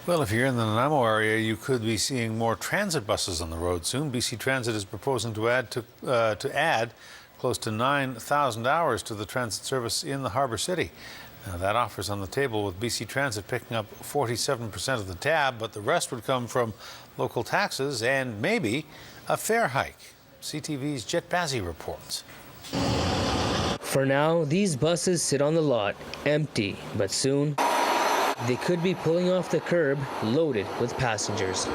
Well, if you're in the Nanaimo area, you could be seeing more transit buses on the road soon. BC Transit is proposing to add close to 9,000 hours to the transit service in the Harbour City. Now, that offer's on the table, with BC Transit picking up 47% of the tab, but the rest would come from local taxes and maybe a fare hike. CTV's Jet Bazzi reports. For now, these buses sit on the lot, empty, but soon they could be pulling off the curb, loaded with passengers.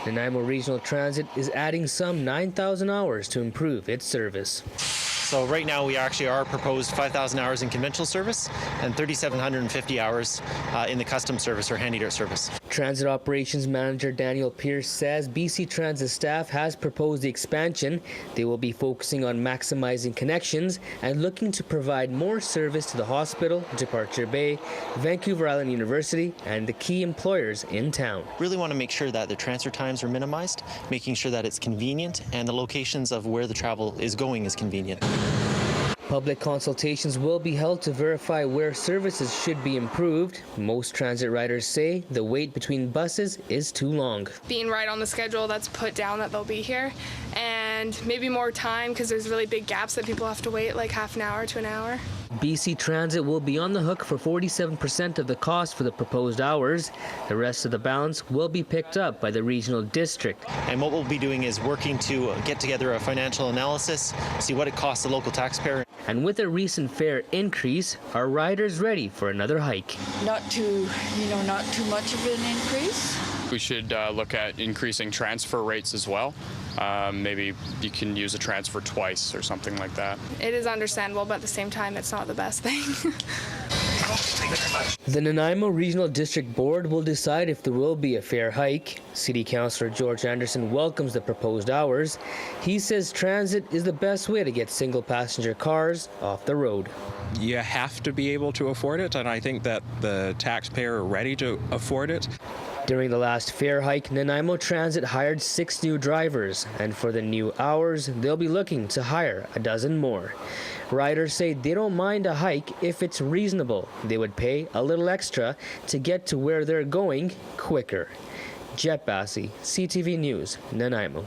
Nanaimo Regional Transit is adding some 9,000 hours to improve its service. So right now we actually are proposed 5,000 hours in conventional service and 3,750 hours in the custom service or handy dirt service. Transit Operations Manager Daniel Pierce says BC Transit staff has proposed the expansion. They will be focusing on maximizing connections and looking to provide more service to the hospital, Departure Bay, Vancouver Island University, and the key employers in town. Really want to make sure that the transfer times are minimized, making sure that it's convenient and the locations of where the travel is going is convenient. Public consultations will be held to verify where services should be improved. Most transit riders say the wait between buses is too long. Being right on the schedule that's put down that they'll be here, and maybe more time because there's really big gaps that people have to wait like half an hour to an hour. BC Transit will be on the hook for 47% of the cost for the proposed hours. The rest of the balance will be picked up by the regional district. And what we'll be doing is working to get together a financial analysis, see what it costs the local taxpayer. And with a recent fare increase, are riders ready for another hike? Not too much of an increase. We should look at increasing transfer rates as well. Maybe you can use a transfer twice or something like that. It is understandable, but at the same time, it's not the best thing. The Nanaimo Regional District Board will decide if there will be a fare hike. City Councillor George Anderson welcomes the proposed hours. He says transit is the best way to get single passenger cars off the road. You have to be able to afford it, and I think that the taxpayer are ready to afford it. During the last fare hike, Nanaimo Transit hired 6 new drivers, and for the new hours, they'll be looking to hire a dozen more. Riders say they don't mind a hike if it's reasonable. They would pay a little extra to get to where they're going quicker. Jet Bazzi, CTV News, Nanaimo.